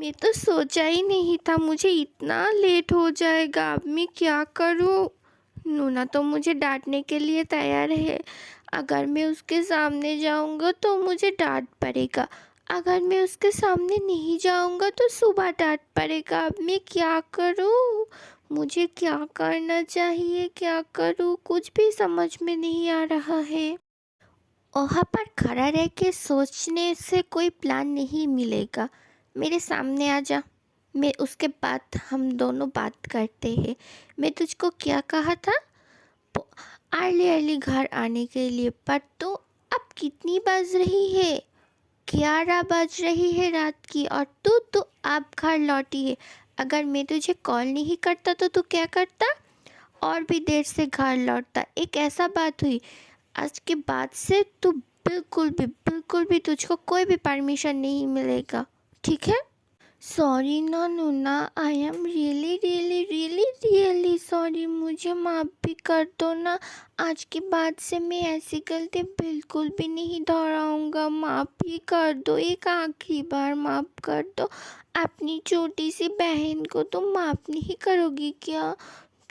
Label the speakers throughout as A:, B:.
A: मैं तो सोचा ही नहीं था मुझे इतना लेट हो जाएगा। अब मैं क्या करूँ? नूना तो मुझे डांटने के लिए तैयार है। अगर मैं उसके सामने जाऊँगा तो मुझे डांट पड़ेगा। अगर मैं उसके सामने नहीं जाऊँगा तो सुबह डांट पड़ेगा। अब मैं क्या करूँ? मुझे क्या करना चाहिए? क्या करूँ? कुछ भी समझ में नहीं आ रहा है। वहाँ पर खड़ा रह के सोचने से कोई प्लान नहीं मिलेगा। मेरे सामने आ जा। मैं उसके बाद हम दोनों बात करते हैं। मैं तुझको क्या कहा था अर्ली अर्ली घर आने के लिए, पर तो अब कितनी बज रही है? 11 बज रही है रात की और तू तो अब घर लौटी है। अगर मैं तुझे कॉल नहीं करता तो तू क्या करता? और भी देर से घर लौटता। एक ऐसा बात हुई, आज के बाद से तू बिल्कुल भी तुझको कोई भी परमिशन नहीं मिलेगा, ठीक है? सॉरी ना नूना, आई एम रियली सॉरी। मुझे माफ़ भी कर दो ना। आज के बाद से मैं ऐसी गलती बिल्कुल भी नहीं दोहराऊंगा। माफ़ ही कर दो, एक आखिरी बार माफ़ कर दो। अपनी छोटी सी बहन को तुम माफ़ नहीं करोगी क्या?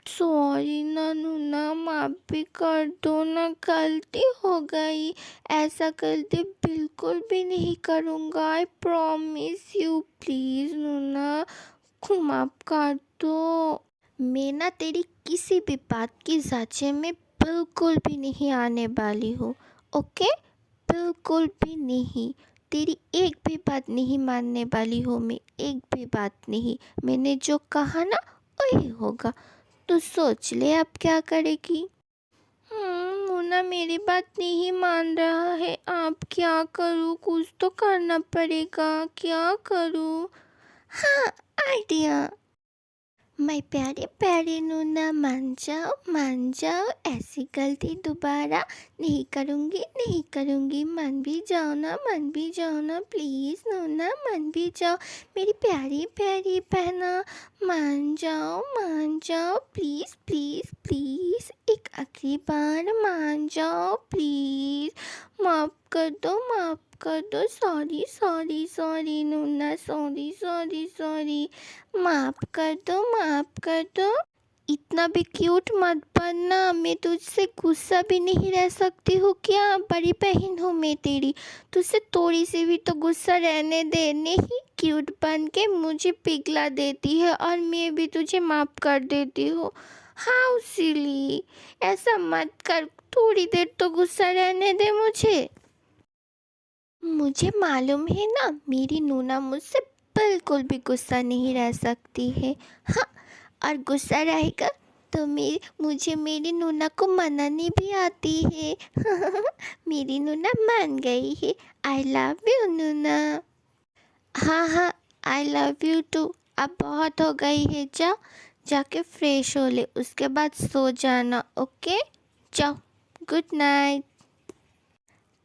A: सॉरी ना नूना, माफ़ भी कर दो ना। गलती हो गई, ऐसा गलती बिल्कुल भी नहीं करूँगा। आई प्रॉमिस यू, प्लीज़ नूना, माफ़ कर दो। मैं ना तेरी किसी भी बात की जांचे में बिल्कुल भी नहीं आने वाली हूँ, ओके? बिल्कुल भी नहीं। तेरी एक भी बात नहीं मानने वाली हूँ मैं, एक भी बात नहीं। मैंने जो कहा ना वही होगा। तो सोच ले अब क्या करेगी। मुन्ना मेरी बात नहीं मान रहा है। आप क्या करूँ? कुछ तो करना पड़ेगा। क्या करूँ? हाँ, आइडिया। मैं प्यारे प्यारे नूना, मान जाओ, ऐसी गलती दोबारा नहीं करूँगी। मान भी जाओ ना प्लीज़ नूना, मान भी जाओ। मेरी प्यारी प्यारी बहना, मान जाओ प्लीज़ प्लीज़ प्लीज़। एक आखिरी बार मान जाओ प्लीज़। माफ़ कर दो। सॉरी नूना, सॉरी। माफ़ कर दो। इतना भी क्यूट मत बनना। मैं तुझसे गुस्सा भी नहीं रह सकती हूँ क्या? बड़ी बहन हूँ मैं तेरी। तुझसे थोड़ी सी भी तो गुस्सा रहने दे। नहीं, क्यूट बन के मुझे पिघला देती है और मैं भी तुझे माफ़ कर देती हूँ। हाउ सिली, ऐसा मत कर। थोड़ी देर तो गुस्सा रहने दे मुझे। मुझे मालूम है ना, मेरी नूना मुझसे बिल्कुल भी गुस्सा नहीं रह सकती है। हाँ, और गुस्सा रहेगा तो मुझे मेरी नूना को मनानी भी आती है। मेरी नूना मान गई है। आई लव यू नूना। हाँ, आई लव यू टू। अब बहुत हो गई है, जाके फ्रेश हो ले, उसके बाद सो जाना, ओके? जाओ, गुड नाइट।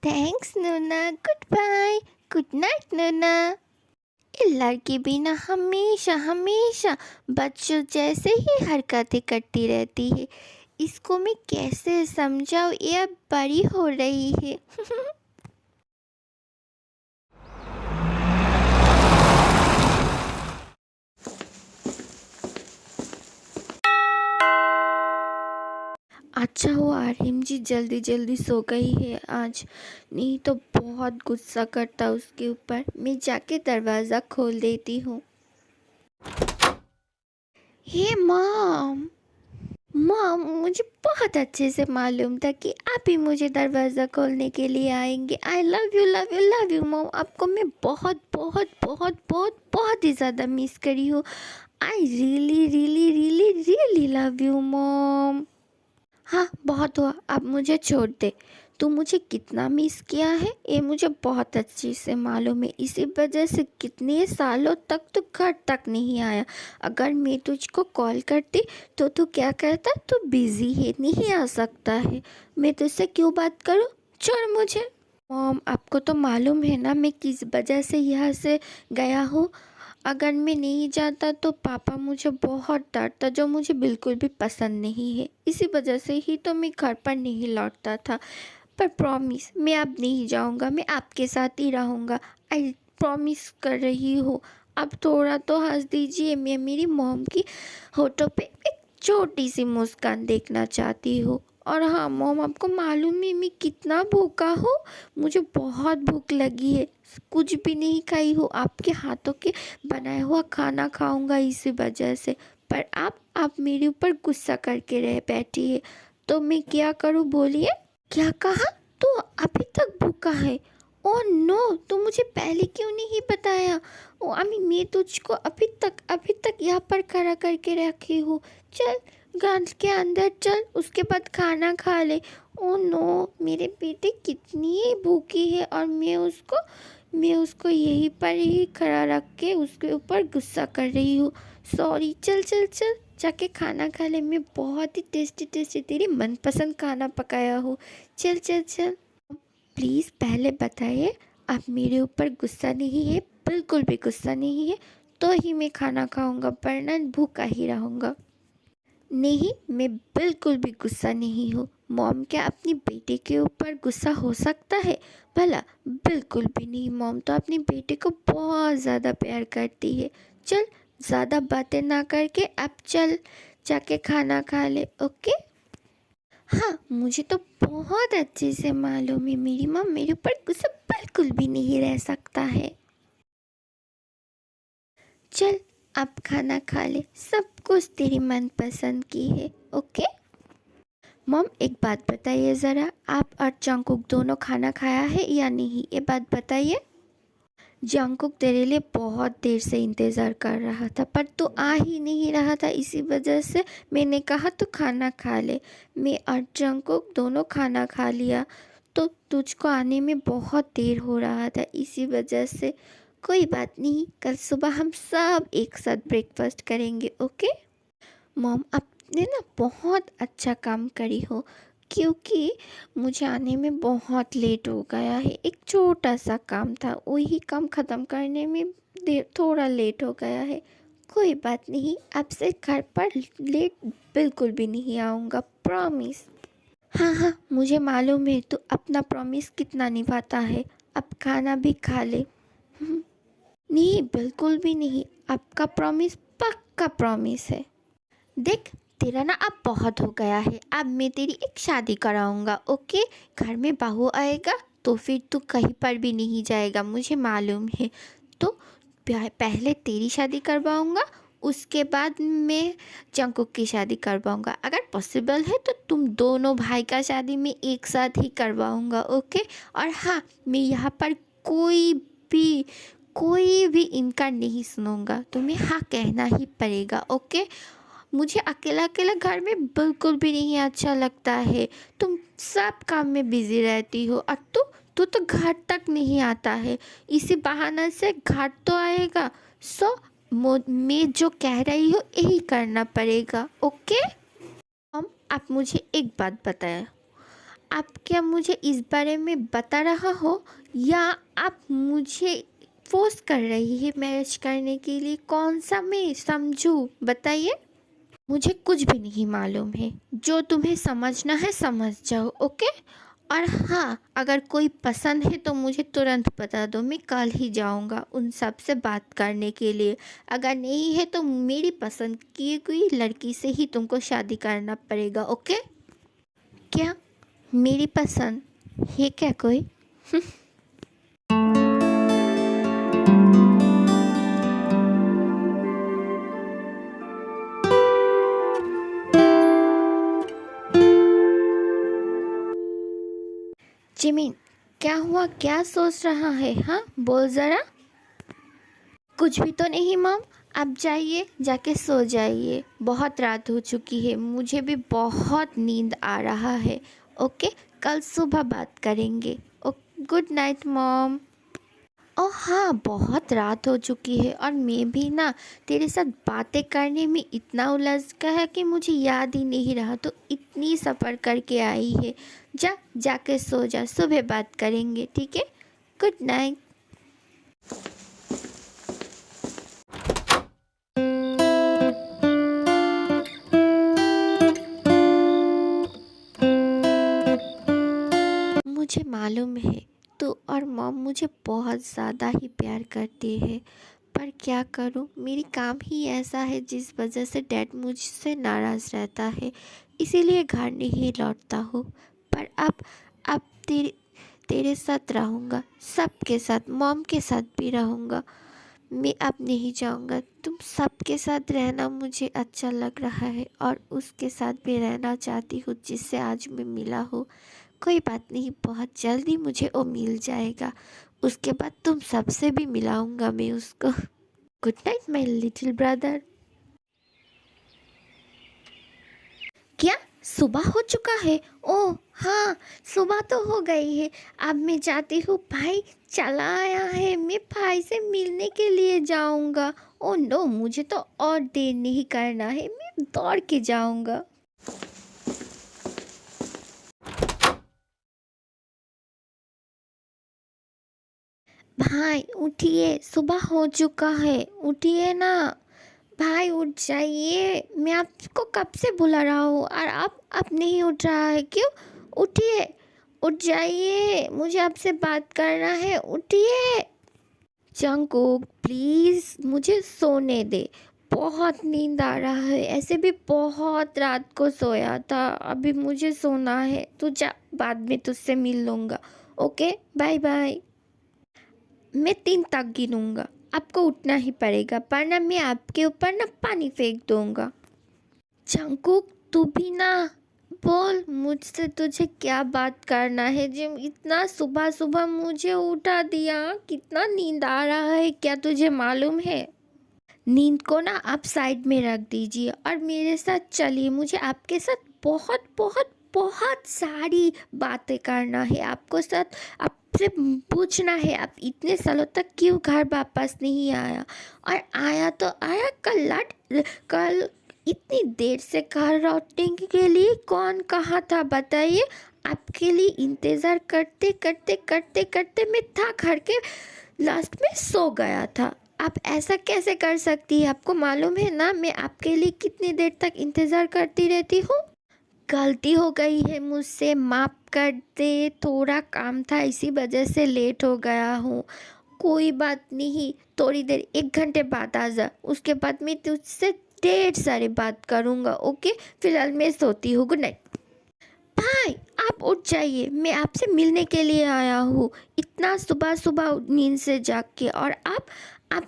A: थैंक्स नूना, गुड बाय। गुड नाइट नूना। ये लड़की भी ना हमेशा बच्चों जैसे ही हरकतें करती रहती है। इसको मैं कैसे समझाऊँ, ये अब बड़ी हो रही है। अच्छा हुआ आर्यन जी जल्दी जल्दी सो गई है आज, नहीं तो बहुत गुस्सा करता उसके ऊपर। मैं जाके दरवाज़ा खोल देती हूँ। हे मॉम, मुझे बहुत अच्छे से मालूम था कि आप ही मुझे दरवाज़ा खोलने के लिए आएंगे। I love you mom. आपको मैं बहुत ही ज़्यादा मिस करी हूँ। I really love you mom. हाँ, बहुत हुआ, अब मुझे छोड़ दे। तू मुझे कितना मिस किया है ये मुझे बहुत अच्छे से मालूम है। इसी वजह से कितने सालों तक तू घर तक नहीं आया। अगर मैं तुझको कॉल करती तो तू क्या कहता? तू बिज़ी है, नहीं आ सकता है। मैं तुझसे क्यों बात करूँ? छोड़ मुझे। मॉम, आपको तो मालूम है ना मैं किस वजह से यहाँ से गया हूँ। अगर मैं नहीं जाता तो पापा मुझे बहुत डांटता, जो मुझे बिल्कुल भी पसंद नहीं है। इसी वजह से ही तो मैं घर पर नहीं लौटता था। पर प्रॉमिस, मैं अब नहीं जाऊंगा, मैं आपके साथ ही रहूँगा। आई प्रॉमिस कर रही हूँ। आप थोड़ा तो हंस दीजिए। मैं मेरी मॉम की होठों पे एक छोटी सी मुस्कान देखना चाहती हूँ। और हाँ मॉम, आपको मालूम है मैं कितना भूखा हूँ। मुझे बहुत भूख लगी है, कुछ भी नहीं खाई हूँ। आपके हाथों के बनाया हुआ खाना खाऊंगा इसी वजह से। पर आप मेरे ऊपर गुस्सा करके रह बैठी है, तो मैं क्या करूँ बोलिए। क्या कहा? तू अभी तक भूखा है? ओह नो, तू मुझे पहले क्यों नहीं बताया? ओ अम्मी, मैं तुझको अभी तक यहाँ पर खड़ा करके रखी हूँ। चल घर के अंदर चल, उसके बाद खाना खा ले। ओ नो, मेरे बेटे कितनी भूखी है और मैं उसको यहीं पर ही खड़ा रख के उसके ऊपर गुस्सा कर रही हूँ। सॉरी, चल चल चल जाके खाना खा ले। मैं बहुत ही टेस्टी टेस्टी तेरी मनपसंद खाना पकाया हूँ। चल चल चल। प्लीज़ पहले बताइए, आप मेरे ऊपर गुस्सा नहीं है? बिल्कुल भी गुस्सा नहीं है तो ही मैं खाना खाऊंगा, वरना भूखा ही रहूँगा। नहीं, मैं बिल्कुल भी गुस्सा नहीं हूँ। मॉम क्या अपनी बेटे के ऊपर गुस्सा हो सकता है भला? बिल्कुल भी नहीं। मॉम तो अपनी बेटे को बहुत ज़्यादा प्यार करती है। चल, ज़्यादा बातें ना करके अब चल जाके खाना खा ले। ओके? हाँ, मुझे तो बहुत अच्छे से मालूम है मेरी मॉम मेरे ऊपर गुस्सा बिल्कुल भी नहीं रह सकता है। चल, अब खाना खा ले, सब कुछ तेरी मनपसंद की है। ओके? मॉम एक बात बताइए ज़रा, आप और जंगकुक दोनों खाना खाया है या नहीं, ये बात बताइए। जंगकुक तेरे लिए बहुत देर से इंतज़ार कर रहा था, पर तू आ ही नहीं रहा था, इसी वजह से मैंने कहा तू खाना खा ले। मैं और जंगकुक दोनों खाना खा लिया, तो तुझको आने में बहुत देर हो रहा था, इसी वजह से। कोई बात नहीं, कल सुबह हम सब एक साथ ब्रेकफास्ट करेंगे। ओके? मॉम, आपने ना बहुत अच्छा काम करी हो, क्योंकि मुझे आने में बहुत लेट हो गया है। एक छोटा सा काम था, वही काम ख़त्म करने में देर थोड़ा लेट हो गया है। कोई बात नहीं, अब से घर पर लेट बिल्कुल भी नहीं आऊँगा, प्रॉमिस। हाँ हाँ, मुझे मालूम है तू अपना प्रॉमिस कितना निभाता है। अब खाना भी खा ले। नहीं, बिल्कुल भी नहीं, आपका प्रॉमिस पक्का प्रॉमिस है। देख, तेरा ना अब बहुत हो गया है। अब मैं तेरी एक शादी कराऊंगा। ओके? घर में बहू आएगा तो फिर तू कहीं पर भी नहीं जाएगा, मुझे मालूम है। तो पहले तेरी शादी करवाऊंगा, उसके बाद मैं जंकुक की शादी करवाऊंगा। अगर पॉसिबल है तो तुम दोनों भाई का शादी मैं एक साथ ही करवाऊंगा। ओके? और हाँ, मैं यहाँ पर भी कोई भी इनकार नहीं सुनूंगा, तुम्हें हाँ कहना ही पड़ेगा। ओके? मुझे अकेला अकेला घर में बिल्कुल भी नहीं अच्छा लगता है। तुम सब काम में बिजी रहती हो और तू तू तो घर तक नहीं आता है। इसी बहाने से घर तो आएगा। सो मैं जो कह रही हूँ यही करना पड़ेगा। ओके? हम आप मुझे एक बात बताएं, आप क्या मुझे इस बारे में बता रहा हो या आप मुझे फोर्स कर रही है मैरिज करने के लिए? कौन सा मैं समझूं, बताइए। मुझे कुछ भी नहीं मालूम है, जो तुम्हें समझना है समझ जाओ। ओके? और हाँ, अगर कोई पसंद है तो मुझे तुरंत बता दो, मैं कल ही जाऊँगा उन सब से बात करने के लिए। अगर नहीं है तो मेरी पसंद की हुई लड़की से ही तुमको शादी करना पड़ेगा। ओके? क्या मेरी पसंद है क्या कोई? जिमिन, क्या हुआ, क्या सोच रहा है? हाँ बोल ज़रा। कुछ भी तो नहीं मॉम, आप जाइए, जाके सो जाइए, बहुत रात हो चुकी है, मुझे भी बहुत नींद आ रहा है। ओके? कल सुबह बात करेंगे। ओ, गुड नाइट मॉम। ओह हाँ, बहुत रात हो चुकी है और मैं भी ना तेरे साथ बातें करने में इतना उलझ गया कि मुझे याद ही नहीं रहा, तो इतनी सफ़र करके आई है। जाके सो जा, सुबह बात करेंगे, ठीक है? Good night. मुझे मालूम है तू और मॉम मुझे बहुत ज़्यादा ही प्यार करती है, पर क्या करूं, मेरी काम ही ऐसा है जिस वजह से डैड मुझसे नाराज़ रहता है, इसीलिए घर नहीं लौटता हूँ। पर अब तेरे साथ रहूँगा, सबके साथ, मॉम के साथ भी रहूँगा। मैं अब नहीं जाऊँगा। तुम सबके साथ रहना मुझे अच्छा लग रहा है और उसके साथ भी रहना चाहती हूँ जिससे आज मैं मिला हूँ। कोई बात नहीं, बहुत जल्दी मुझे वो मिल जाएगा। उसके बाद तुम सबसे भी मिलाऊंगा मैं उसको। Good night my little brother. क्या सुबह हो चुका है? ओह हाँ, सुबह तो हो गई है। अब मैं जाती हूँ। भाई चला आया है, मैं भाई से मिलने के लिए जाऊँगा। ओह नो, मुझे तो और देर नहीं करना है, मैं दौड़ के जाऊँगा। भाई उठिए, सुबह हो चुका है, उठिए ना। भाई उठ जाइए, मैं आपको कब से बुला रहा हूँ और आप नहीं उठ रहा है क्यों? उठिए, उठ जाइए, मुझे आपसे बात करना है, उठिए। जंगकुक प्लीज़ मुझे सोने दे, बहुत नींद आ रहा है। ऐसे भी बहुत रात को सोया था, अभी मुझे सोना है। तू जा, बाद में तुझसे मिल लूँगा। Okay bye bye. मैं 3 तक गिनूंगा, आपको उठना ही पड़ेगा, वरना मैं आपके ऊपर ना पानी फेंक दूंगा। जंगकुक तू भी ना बोल, मुझसे तुझे क्या बात करना है जो इतना सुबह सुबह मुझे उठा दिया? कितना नींद आ रहा है, क्या तुझे मालूम है? नींद को ना आप साइड में रख दीजिए और मेरे साथ चलिए। मुझे आपके साथ बहुत बहुत बहुत सारी बातें करना है। आपको साथ आपसे पूछना है, आप इतने सालों तक क्यों घर वापस नहीं आया? और आया तो आया, कल इतनी देर से घर लौटने के लिए कौन कहा था बताइए? आपके लिए इंतज़ार करते करते करते करते मैं थक हार के लास्ट में सो गया था। आप ऐसा कैसे कर सकती है? आपको मालूम है ना मैं आपके लिए कितनी देर तक इंतज़ार करती रहती हूँ। गलती हो गई है मुझसे, माफ़ कर दे। थोड़ा काम था, इसी वजह से लेट हो गया हूँ। कोई बात नहीं, थोड़ी देर 1 घंटे बाद आ जा, उसके बाद मैं तुझसे ढेर सारी बात करूँगा। ओके, फिलहाल मैं सोती हूँ। Good night. भाई आप उठ जाइए, मैं आपसे मिलने के लिए आया हूँ। इतना सुबह सुबह नींद से जाग के, और आप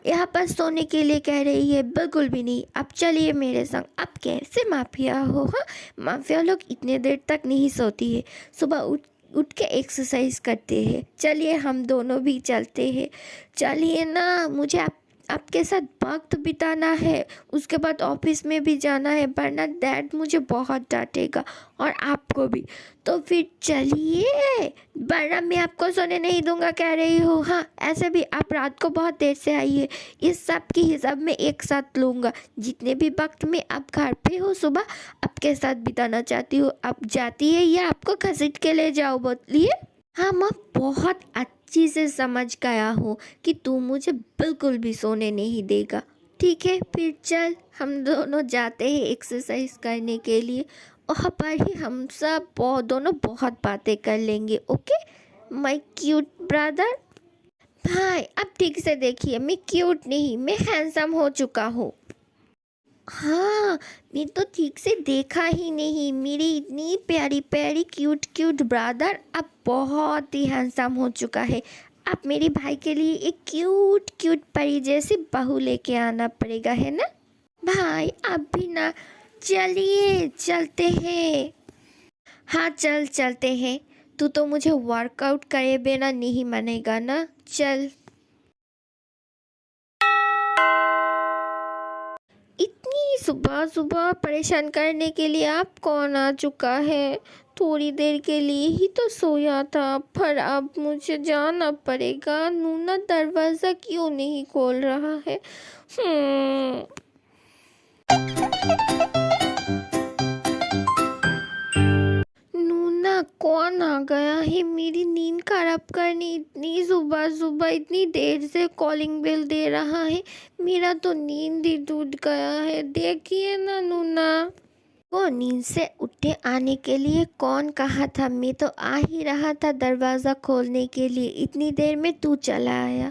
A: यहाँ पर सोने के लिए कह रही है? बिल्कुल भी नहीं। आप चलिए मेरे संग। आप कैसे माफिया हो? हाँ, माफिया लोग इतने देर तक नहीं सोती है, सुबह उठ उठ के एक्सरसाइज करते हैं। चलिए हम दोनों भी चलते हैं। चलिए ना, मुझे आपके साथ वक्त बिताना है। उसके बाद ऑफिस में भी जाना है, वरना डैड मुझे बहुत डांटेगा और आपको भी। तो फिर चलिए, वरना मैं आपको सोने नहीं दूंगा कह रही हूँ। हाँ, ऐसे भी आप रात को बहुत देर से आई है, इस सब की हिसाब में एक साथ लूँगा। जितने भी वक्त में आप घर पे हो सुबह, आपके साथ बिताना चाहती हूँ। आप जाती है या आपको घसीट के ले जाओ बोलिए? हाँ, मैं बहुत अच्छी से समझ गया हूँ कि तू मुझे बिल्कुल भी सोने नहीं देगा। ठीक है, फिर चल हम दोनों जाते हैं एक्सरसाइज करने के लिए। वहाँ पर ही हम सब दोनों बहुत बातें कर लेंगे। Okay my cute brother. भाई अब ठीक से देखिए, मैं क्यूट नहीं, मैं हैंडसम हो चुका हूँ। हाँ, मैं तो ठीक से देखा ही नहीं। मेरी इतनी प्यारी प्यारी क्यूट क्यूट ब्रदर अब बहुत ही हैंडसम हो चुका है। अब मेरे भाई के लिए एक क्यूट क्यूट परी जैसी बहू लेके आना पड़ेगा, है ना? भाई अब भी ना, चलिए चलते हैं। हाँ चल चलते हैं। तू तो मुझे वर्कआउट करे बिना नहीं मानेगा ना, चल। इतनी सुबह सुबह परेशान करने के लिए आप कौन आ चुका है? थोड़ी देर के लिए ही तो सोया था, पर अब मुझे जाना पड़ेगा। नूना दरवाज़ा क्यों नहीं खोल रहा है? हम्म। नूना कौन आ गया है मेरी नींद खराब करने? इतनी सुबह सुबह इतनी देर से कॉलिंग बेल दे रहा है, मेरा तो नींद ही टूट गया है। देखिए ना नूना। वो नींद से उठे आने के लिए कौन कहा था? मैं तो आ ही रहा था दरवाज़ा खोलने के लिए, इतनी देर में तू चला आया।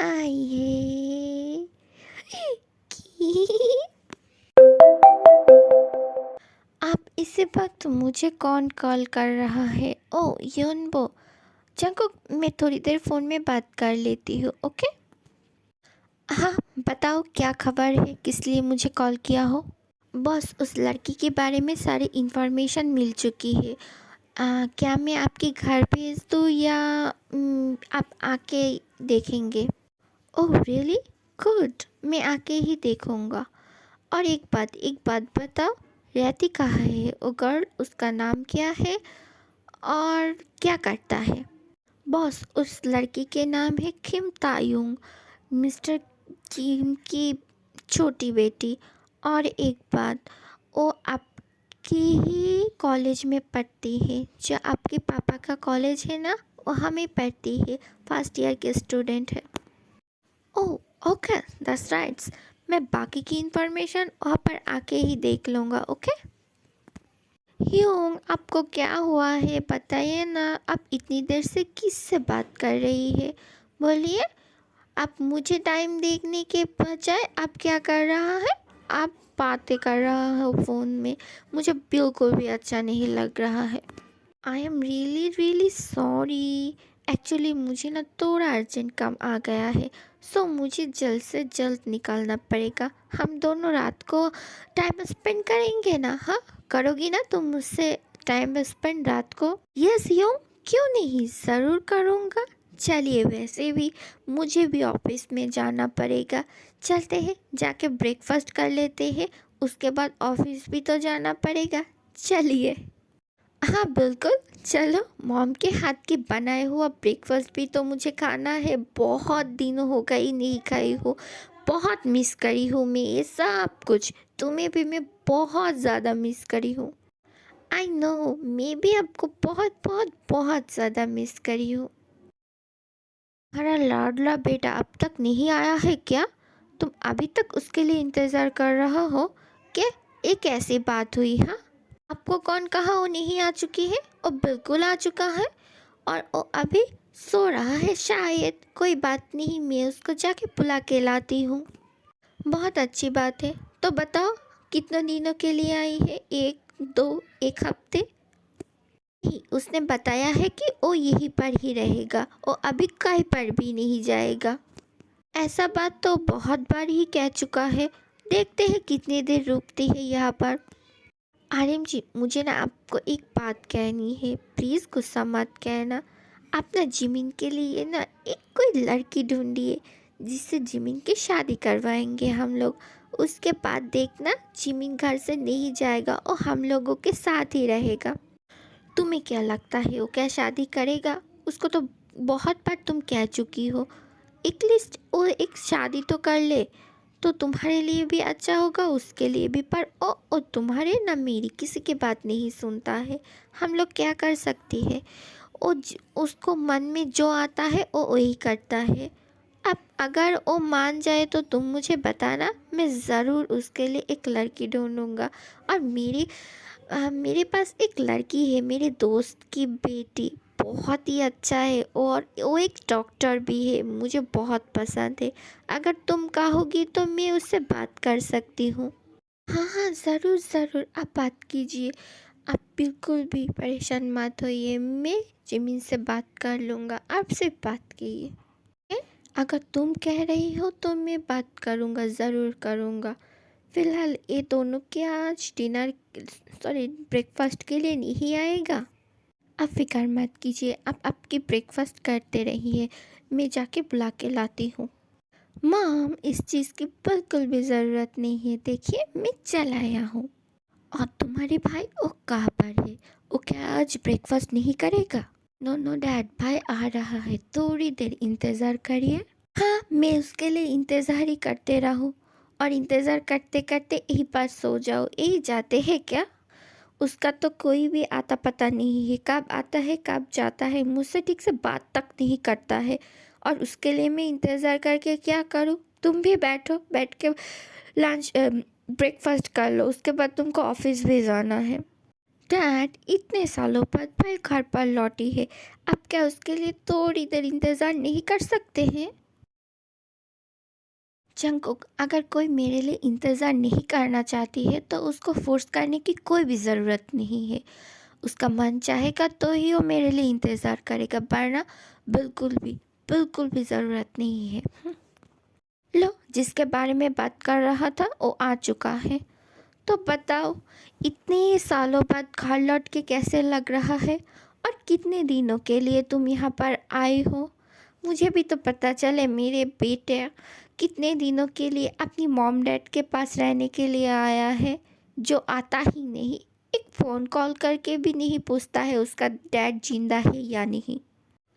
A: आइए की। आप इसी वक्त मुझे कौन कॉल कर रहा है? ओ योनबो, जंकुक मैं थोड़ी देर फ़ोन में बात कर लेती हूँ, ओके? हाँ, बताओ क्या खबर है, किस लिए मुझे कॉल किया हो? बॉस, उस लड़की के बारे में सारी इन्फॉर्मेशन मिल चुकी है। क्या मैं आपके घर भेज दूँ या आप आके देखेंगे? ओह रियली गुड, मैं आके ही देखूँगा। और एक बात बताओ, रहती कहाँ है वो गर्ल? उसका नाम क्या है और क्या करता है? बॉस, उस लड़की के नाम है किम तायुंग, मिस्टर किम की छोटी बेटी। और एक बात, वो आपकी ही कॉलेज में पढ़ती है, जो आपके पापा का कॉलेज है ना, वहाँ में पढ़ती है, फर्स्ट ईयर की स्टूडेंट है। Oh okay, that's rights. मैं बाकी की इंफॉर्मेशन वहाँ पर आके ही देख लूँगा, ओके? ह्यूंग, आपको क्या हुआ है बताइए ना, आप इतनी देर से किससे बात कर रही है? बोलिए। आप मुझे टाइम देखने के बजाय आप क्या कर रहा है? आप बातें कर रहा हो फ़ोन में, मुझे बिल्कुल भी अच्छा नहीं लग रहा है। I am really really sorry. Actually मुझे ना थोड़ा अर्जेंट काम आ गया है, सो मुझे जल्द से जल्द निकलना पड़ेगा। हम दोनों रात को टाइम स्पेंड करेंगे ना? हाँ, करोगी ना तुम मुझसे टाइम स्पेंड रात को? यस यूँ, क्यों नहीं, ज़रूर करूँगा। चलिए, वैसे भी मुझे भी ऑफिस में जाना पड़ेगा। चलते हैं, जाके ब्रेकफास्ट कर लेते हैं, उसके बाद ऑफिस भी तो जाना पड़ेगा। चलिए। हाँ बिल्कुल, चलो। मॉम के हाथ की बनाया हुआ ब्रेकफास्ट भी तो मुझे खाना है, बहुत दिनों हो गई नहीं खाई हूँ। बहुत मिस करी हूँ मैं ये सब कुछ, तुम्हें भी मैं बहुत ज़्यादा मिस करी हूँ। आई नो, मैं भी आपको बहुत बहुत बहुत ज़्यादा मिस करी हूँ। हमारा लाडला बेटा अब तक नहीं आया है क्या? तुम अभी तक उसके लिए इंतज़ार कर रहा हो क्या? ये कैसी बात हुई? हाँ, आपको कौन कहा वो नहीं आ चुकी है? वो बिल्कुल आ चुका है, और वो अभी सो रहा है शायद। कोई बात नहीं, मैं उसको जाके बुला के लाती हूँ। बहुत अच्छी बात है। तो बताओ, कितने दिनों के लिए आई है? एक, दो, एक हफ्ते? नहीं, उसने बताया है कि वो यहीं पर ही रहेगा, वो अभी कहीं पर भी नहीं जाएगा। ऐसा बात तो बहुत बार ही कह चुका है। देखते हैं कितनी देर रुकती है यहाँ पर। आर्यन जी, मुझे ना आपको एक बात कहनी है, प्लीज़ गुस्सा मत कहना। आप ना जिमिन के लिए ना एक कोई लड़की ढूंढिए, जिससे जिमिन की शादी करवाएंगे हम लोग। उसके बाद देखना, जिमिन घर से नहीं जाएगा और हम लोगों के साथ ही रहेगा। तुम्हें क्या लगता है वो क्या शादी करेगा? उसको तो बहुत बार तुम कह चुकी हो, एटलीस्ट वो एक शादी तो कर ले, तो तुम्हारे लिए भी अच्छा होगा, उसके लिए भी। पर ओ तुम्हारे ना मेरी किसी की बात नहीं सुनता है। हम लोग क्या कर सकती है? उसको मन में जो आता है वो वही करता है। अब अगर वो मान जाए तो तुम मुझे बताना, मैं ज़रूर उसके लिए एक लड़की ढूंढूंगा। और मेरे पास एक लड़की है, मेरे दोस्त की बेटी, बहुत ही अच्छा है, और वो एक डॉक्टर भी है, मुझे बहुत पसंद है। अगर तुम कहोगी तो मैं उससे बात कर सकती हूँ। हाँ हाँ, ज़रूर ज़रूर, आप बात कीजिए। आप बिल्कुल भी परेशान मत होइए, मैं जिमिन से बात कर लूँगा, आप सिर्फ बात कीजिए। अगर तुम कह रही हो तो मैं बात करूँगा, ज़रूर करूँगा। फ़िलहाल ये दोनों क्या आज डिनर, सॉरी ब्रेकफास्ट के लिए नहीं आएगा? आप फिक्र मत कीजिए, आप आपकी ब्रेकफास्ट करते रहिए, मैं जाके बुला के लाती हूँ। मॉम, इस चीज़ की बिल्कुल भी ज़रूरत नहीं है, देखिए मैं चल आया हूँ। और तुम्हारे भाई वो कहाँ पर है? वो क्या आज ब्रेकफास्ट नहीं करेगा? नो नो डैड, भाई आ रहा है, थोड़ी देर इंतज़ार करिए। हाँ, मैं उसके लिए इंतज़ार ही करते रहूँ, और इंतज़ार करते करते यहीं पर सो जाओ, यही जाते हैं क्या? उसका तो कोई भी आता पता नहीं है, कब आता है कब जाता है, मुझसे ठीक से बात तक नहीं करता है, और उसके लिए मैं इंतज़ार करके क्या करूँ? तुम भी बैठो, बैठ के लंच ब्रेकफास्ट कर लो, उसके बाद तुमको ऑफिस भी जाना है। डैड, इतने सालों बाद भाई घर पर लौटी है, आप क्या उसके लिए थोड़ी देर इंतज़ार नहीं कर सकते हैं? जंगकुक, अगर कोई मेरे लिए इंतज़ार नहीं करना चाहती है तो उसको फोर्स करने की कोई भी ज़रूरत नहीं है। उसका मन चाहेगा तो ही वो मेरे लिए इंतज़ार करेगा, वरना बिल्कुल भी ज़रूरत नहीं है। लो, जिसके बारे में बात कर रहा था वो आ चुका है। तो बताओ, इतने सालों बाद घर लौट के कैसे लग रहा है? और कितने दिनों के लिए तुम यहाँ पर आई हो? मुझे भी तो पता चले मेरे बेटे कितने दिनों के लिए अपनी मॉम डैड के पास रहने के लिए आया है, जो आता ही नहीं, एक फ़ोन कॉल करके भी नहीं पूछता है उसका डैड जिंदा है या नहीं।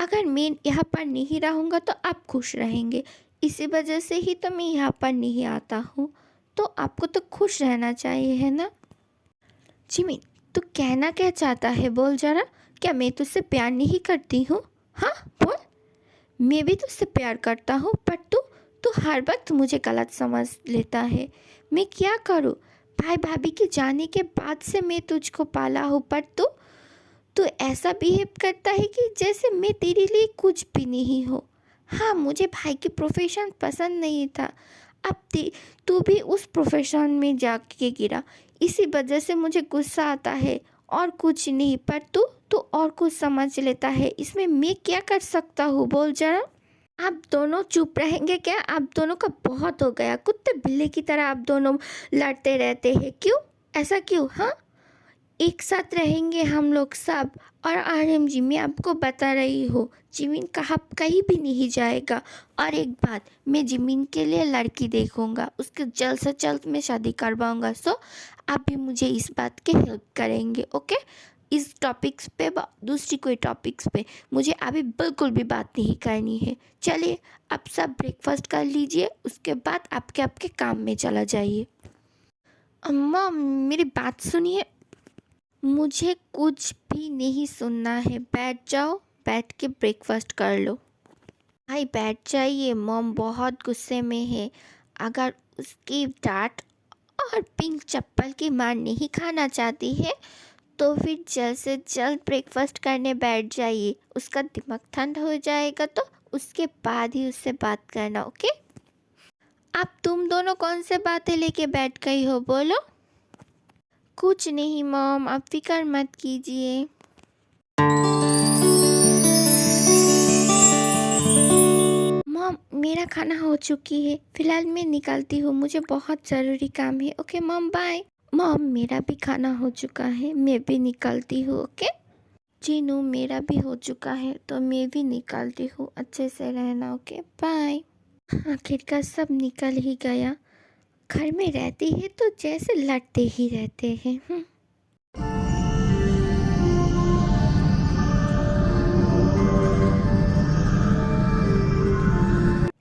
A: अगर मैं यहाँ पर नहीं रहूँगा तो आप खुश रहेंगे, इसी वजह से ही तो मैं यहाँ पर नहीं आता हूँ। तो आपको तो खुश रहना चाहिए, है ना? जिमिन, तू कहना क्या चाहता है, बोल जरा। क्या मैं तुझसे प्यार नहीं करती हूँ? हाँ, बोल। मैं भी तुझसे प्यार करता हूँ, पर तू हर वक्त मुझे गलत समझ लेता है। मैं क्या करूँ? भाई भाभी के जाने के बाद से मैं तुझको पाला हूँ, पर तू ऐसा बिहेव करता है कि जैसे मैं तेरे लिए कुछ भी नहीं हूँ। हाँ, मुझे भाई की प्रोफेशन पसंद नहीं था, अब तू भी उस प्रोफेशन में जाके गिरा, इसी वजह से मुझे गुस्सा आता है, और कुछ नहीं। पर तू और कुछ समझ लेता है, इसमें मैं क्या कर सकता हूँ, बोल जरा। आप दोनों चुप रहेंगे क्या? आप दोनों का बहुत हो गया, कुत्ते बिल्ली की तरह आप दोनों लड़ते रहते हैं। क्यों? ऐसा क्यों? हाँ, एक साथ रहेंगे हम लोग सब। और आरएम जी, मैं आपको बता रही हूँ, जिमिन कहीं भी नहीं जाएगा। और एक बात, मैं जिमिन के लिए लड़की देखूंगा, उसके जल्द से जल्द मैं शादी करवाऊंगा। सो आप भी मुझे इस बात के हेल्प करेंगे, ओके? इस टॉपिक्स पे दूसरी कोई टॉपिक्स पे मुझे अभी बिल्कुल भी बात नहीं करनी है। चलिए, आप सब ब्रेकफास्ट कर लीजिए, उसके बाद आपके आपके काम में चला जाइए। अम्मा, मेरी बात सुनिए। मुझे कुछ भी नहीं सुनना है, बैठ जाओ, बैठ के ब्रेकफास्ट कर लो। भाई बैठ जाइए, मॉम बहुत गुस्से में है। अगर उसकी डांट और पिंक चप्पल की मार नहीं खाना चाहती है तो फिर जल्द से जल्द ब्रेकफास्ट करने बैठ जाइए। उसका दिमाग ठंड हो जाएगा तो उसके बाद ही उससे बात करना, ओके? अब तुम दोनों कौन से बातें लेके बैठ गई हो, बोलो। कुछ नहीं मॉम, आप फिक्र मत कीजिए। मॉम, मेरा खाना हो चुकी है, फिलहाल मैं निकलती हूँ, मुझे बहुत ज़रूरी काम है। Okay mom, bye. मॉम, मेरा भी खाना हो चुका है, मैं भी निकलती हूँ, ओके? जीनू, मेरा भी हो चुका है तो मैं भी निकलती हूँ, अच्छे से रहना, ओके? बाय। आखिरकार सब निकल ही गया। घर में रहती है तो जैसे लड़ते ही रहते हैं।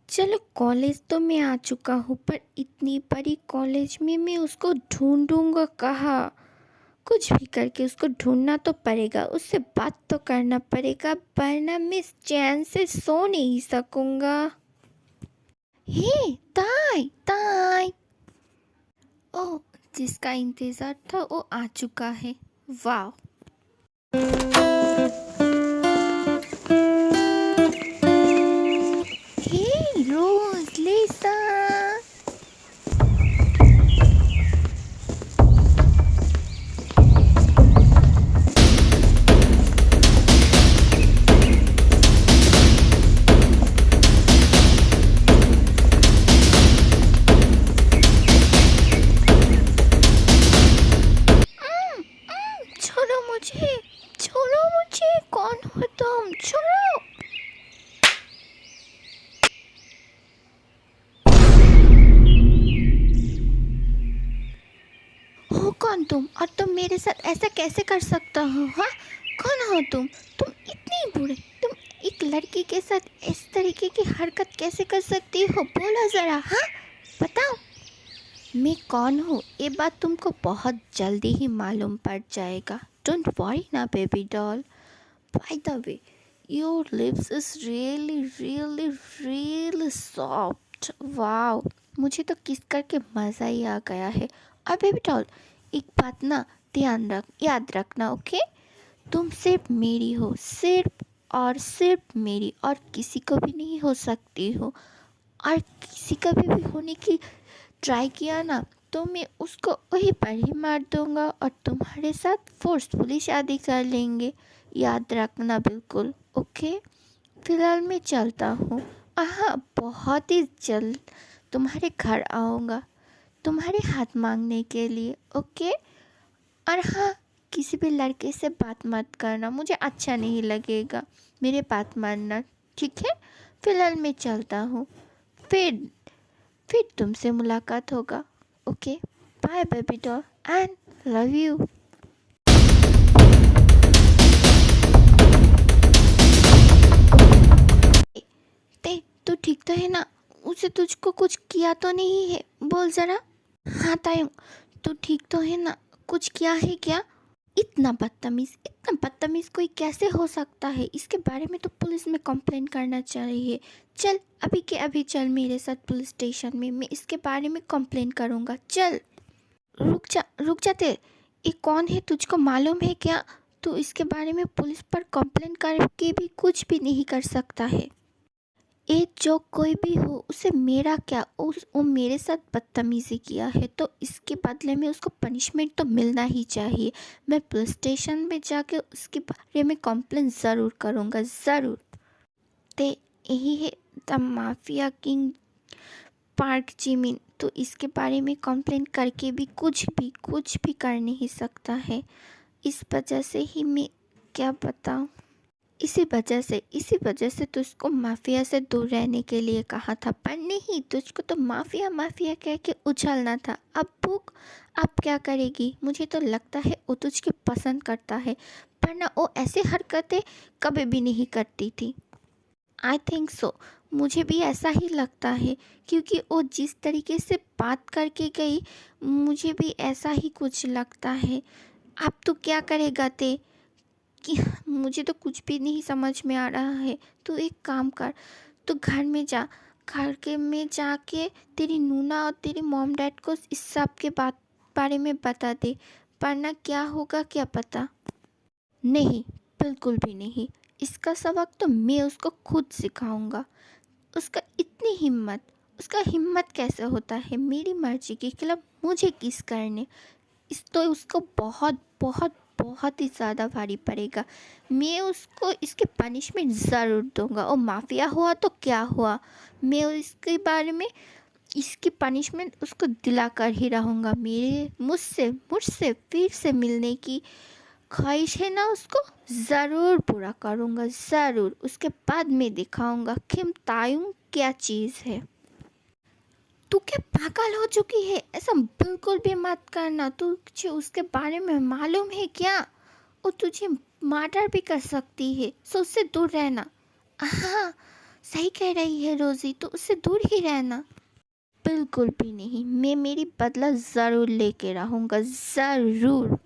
A: चलो, कॉलेज तो मैं आ चुका हूँ, पर इतनी बड़ी कॉलेज में मैं उसको ढूंढूंगा कहाँ? कुछ भी करके उसको ढूंढना तो पड़ेगा, उससे बात तो करना पड़ेगा, वरना मैं चैन से सो नहीं सकूंगा। हे ताई ताई। ओह, जिसका इंतज़ार था वो आ चुका है। वाह। हे रोज, लिसा। छोड़ो मुझे, छोड़ो मुझे, कौन हो तुम? छोड़ो। हो कौन तुम? और तुम मेरे साथ ऐसा कैसे कर सकता हो? हाँ, कौन हो तुम? तुम इतनी बुरे, तुम एक लड़की के साथ इस तरीके की हरकत कैसे कर सकती हो? बोलो ज़रा, हाँ बताओ। मैं कौन हूँ ये बात तुमको बहुत जल्दी ही मालूम पड़ जाएगा। डोंट वरी ना baby doll. By the way, your lips is really really really soft. Wow, मुझे तो किस करके मज़ा ही आ गया है। और बेबी डॉल, एक बात ना याद रखना, ओके? तुम सिर्फ मेरी हो, सिर्फ और सिर्फ मेरी, और किसी को भी नहीं हो सकती हो। और किसी का भी होने की ट्राई किया ना तो मैं उसको वहीं पर ही मार दूंगा और तुम्हारे साथ फोर्सफुली शादी कर लेंगे। याद रखना बिल्कुल। ओके, फिलहाल मैं चलता हूँ। हाँ, बहुत ही जल्द तुम्हारे घर आऊँगा तुम्हारे हाथ मांगने के लिए। ओके, और हाँ, किसी भी लड़के से बात मत करना, मुझे अच्छा नहीं लगेगा। मेरे बात मानना, ठीक है? फिलहाल मैं चलता हूँ। फिर फिर तुमसे मुलाकात होगा। Okay, bye baby doll and love you. ते तू ठीक तो है ना? उसे तुझको कुछ किया तो नहीं है? बोल ज़रा। हाँ तायू, तू ठीक तो है ना? कुछ किया है क्या? इतना बदतमीज़ कोई कैसे हो सकता है? इसके बारे में तो पुलिस में कंप्लेंट करना चाहिए। चल अभी के अभी चल मेरे साथ पुलिस स्टेशन में, मैं इसके बारे में कंप्लेंट करूँगा। चल। रुक जा ते, ये कौन है तुझको मालूम है क्या? तू इसके बारे में पुलिस पर कंप्लेंट करके भी कुछ भी नहीं कर सकता है। ये जो कोई भी हो उसे मेरा क्या, वो मेरे साथ बदतमीज़ी किया है तो इसके बदले में उसको पनिशमेंट तो मिलना ही चाहिए। मैं पुलिस स्टेशन में जाके उसके बारे में कंप्लेन ज़रूर करूँगा, ज़रूर। ते यही है the mafia king park Jimin, तो इसके बारे में कंप्लेन करके भी कुछ भी कर नहीं सकता है। इस वजह से ही मैं क्या बताऊँ, इसी वजह से तुझको माफिया से दूर रहने के लिए कहा था, पर नहीं, तुझको तो माफिया माफिया कह के उछलना था। अब भूख, अब क्या करेगी? मुझे तो लगता है वो तुझको पसंद करता है, पर ना वो ऐसे हरकतें कभी भी नहीं करती थी। आई थिंक सो, मुझे भी ऐसा ही लगता है, क्योंकि वो जिस तरीके से बात करके गई मुझे भी ऐसा ही कुछ लगता है। अब तू क्या करेगा ते? कि मुझे तो कुछ भी नहीं समझ में आ रहा है। तू एक काम कर, तू घर में जा, घर के में जाके तेरी नूना और तेरी मॉम डैड को इस सब के बारे में बता दे, वरना क्या होगा क्या पता। नहीं, बिल्कुल भी नहीं। इसका सबक तो मैं उसको खुद सिखाऊंगा। उसका हिम्मत कैसे होता है मेरी मर्जी के खिलाफ मुझे किस करने। इस तो उसको बहुत बहुत बहुत ही ज़्यादा भारी पड़ेगा। मैं उसको इसके पनिशमेंट ज़रूर दूंगा। और माफिया हुआ तो क्या हुआ, मैं इसके बारे में इसकी पनिशमेंट उसको दिला कर ही रहूँगा। मेरे मुझसे मुझसे फिर से मिलने की ख्वाहिश है ना, उसको ज़रूर पूरा करूँगा, ज़रूर। उसके बाद मैं दिखाऊँगा खिमतायूं क्या चीज़ है। तू क्या पागल हो चुकी है? ऐसा बिल्कुल भी मत करना। तुझे उसके बारे में मालूम है क्या? वो तुझे मर्डर भी कर सकती है, सो उससे दूर रहना। हाँ, सही कह रही है रोज़ी, तो उससे दूर ही रहना। बिल्कुल भी नहीं, मैं मेरी बदला ज़रूर लेके रहूँगा, ज़रूर।